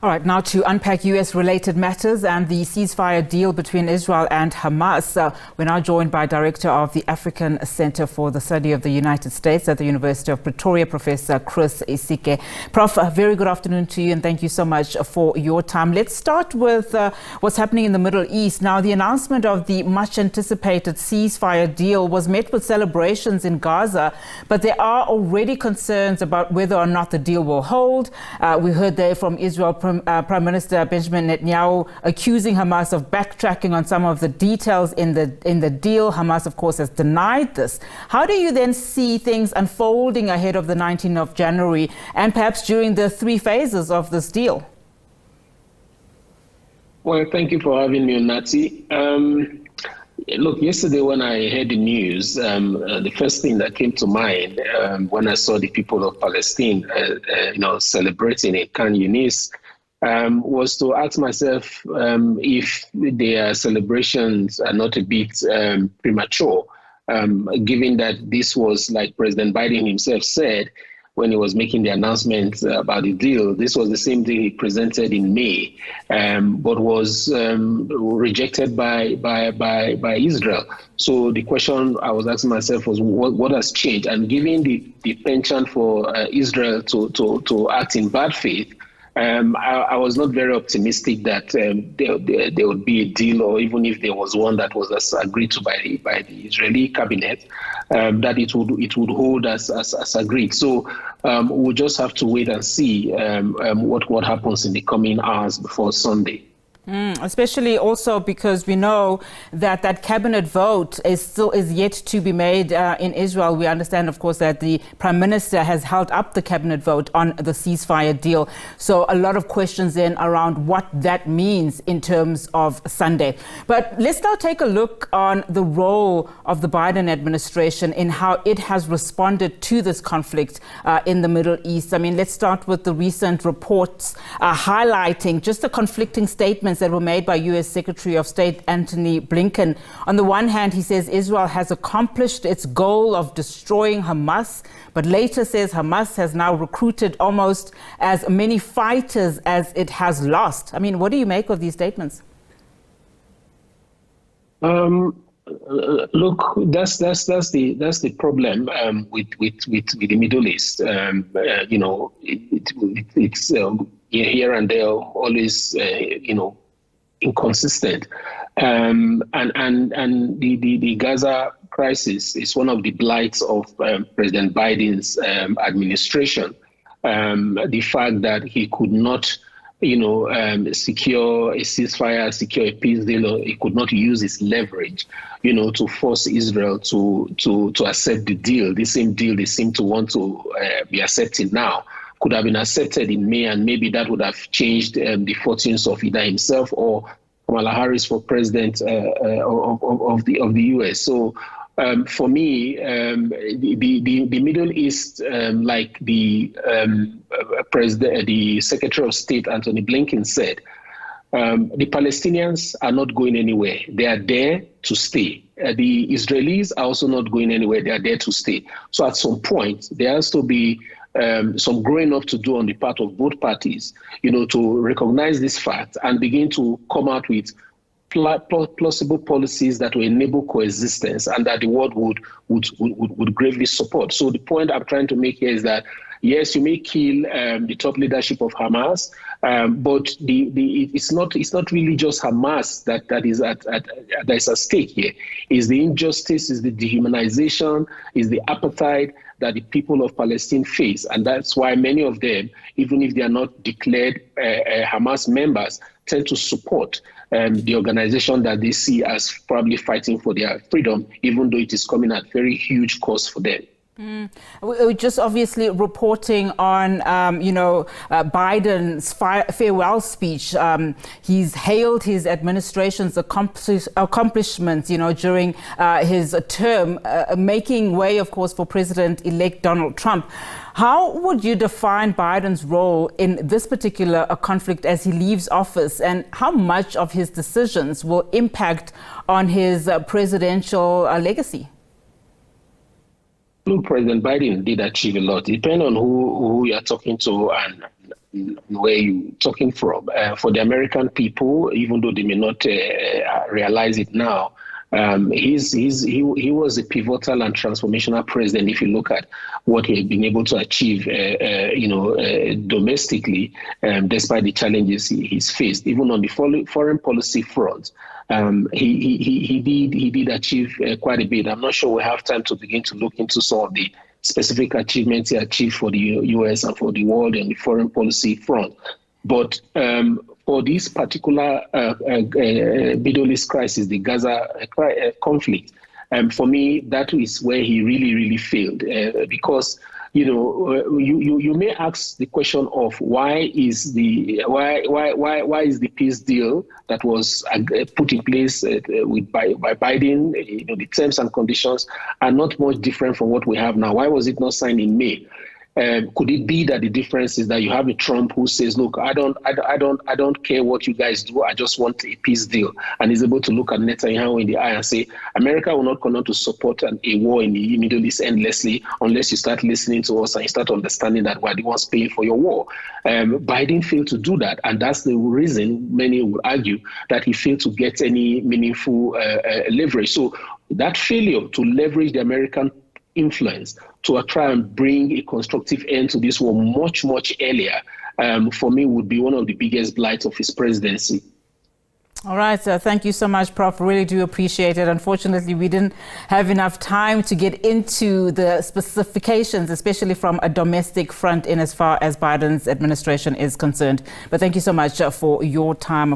All right, now to unpack U.S.-related matters and the ceasefire deal between Israel and Hamas. We're now joined by Director of the African Center for the Study of the United States at the University of Pretoria, Professor Chris Isike. Prof, a very good afternoon to you, and thank you so much for your time. Let's start with what's happening in the Middle East. Now, the announcement of the much-anticipated ceasefire deal was met with celebrations in Gaza, but there are already concerns about whether or not the deal will hold. We heard there from Israel Prime Minister Benjamin Netanyahu accusing Hamas of backtracking on some of the details in the deal. Hamas, of course, has denied this. How do you then see things unfolding ahead of the 19th of January and perhaps during the three phases of this deal? Well, thank you for having me, Nati. Look, yesterday when I heard the news, the first thing that came to mind when I saw the people of Palestine, celebrating in Khan Yunis, was to ask myself if their celebrations are not a bit premature, given that this was, like President Biden himself said when he was making the announcement about the deal, this was the same deal he presented in May, but was rejected by Israel. So the question I was asking myself was, what has changed? And given the penchant for Israel to act in bad faith, I was not very optimistic that there would be a deal, or even if there was one that was agreed to by the Israeli cabinet, that it would hold as agreed. So we'll just have to wait and see what happens in the coming hours before Sunday. Especially also because we know that cabinet vote is yet to be made in Israel. We understand, of course, that the Prime Minister has held up the cabinet vote on the ceasefire deal. So a lot of questions then around what that means in terms of Sunday. But let's now take a look on the role of the Biden administration in how it has responded to this conflict in the Middle East. I mean, let's start with the recent reports highlighting just the conflicting statements that were made by U.S. Secretary of State Antony Blinken. On the one hand, he says Israel has accomplished its goal of destroying Hamas, but later says Hamas has now recruited almost as many fighters as it has lost. I mean, what do you make of these statements? Look, that's the problem with the Middle East. It's here and there, always inconsistent, and the Gaza crisis is one of the blights of President Biden's administration. The fact that he could not, secure a ceasefire, secure a peace deal, or he could not use his leverage, to force Israel to accept the deal, the same deal they seem to want to be accepting now, could have been accepted in May, and maybe that would have changed the fortunes of either himself or Kamala Harris for president of the U.S. So for me, the Middle East, like the Secretary of State Antony Blinken said, the Palestinians are not going anywhere. They are there to stay. The Israelis are also not going anywhere. They are there to stay. So at some point, there has to be some growing up to do on the part of both parties, to recognize this fact and begin to come out with plausible policies that will enable coexistence and that the world would gravely support. So the point I'm trying to make here is that, yes, you may kill the top leadership of Hamas, but it's not really just Hamas that is at stake here. It's the injustice, is the dehumanization, is the apartheid that the people of Palestine face. And that's why many of them, even if they are not declared Hamas members, tend to support the organization that they see as probably fighting for their freedom, even though it is coming at very huge cost for them. We're just obviously reporting on, Biden's farewell speech. He's hailed his administration's accomplishments, during his term, making way, of course, for President-elect Donald Trump. How would you define Biden's role in this particular conflict as he leaves office, and how much of his decisions will impact on his presidential legacy? Look, President Biden did achieve a lot. Depending on who you're talking to and where you're talking from. For the American people, even though they may not realize it now, he was a pivotal and transformational president. If you look at what he had been able to achieve, domestically, despite the challenges he's faced, even on the foreign policy front, he did achieve quite a bit. I'm not sure we have time to begin to look into some of the specific achievements he achieved for the U.S. and for the world and the foreign policy front, but for this particular Middle East crisis, the Gaza conflict, for me, that is where he really failed, because you may ask the question of why is the peace deal that was put in place by Biden, the terms and conditions are not much different from what we have now. Why was it not signed in May? Could it be that the difference is that you have a Trump who says, "Look, I don't care what you guys do. I just want a peace deal," and is able to look at Netanyahu in the eye and say, "America will not continue to support a war in the Middle East endlessly unless you start listening to us and you start understanding that we're the ones paying for your war." Biden failed to do that, and that's the reason many would argue that he failed to get any meaningful leverage. So that failure to leverage the American influence to try and bring a constructive end to this war much earlier, for me, would be one of the biggest blights of his presidency. All right, thank you so much, Prof. Really do appreciate it. Unfortunately, we didn't have enough time to get into the specifications, especially from a domestic front in as far as Biden's administration is concerned. But thank you so much for your time.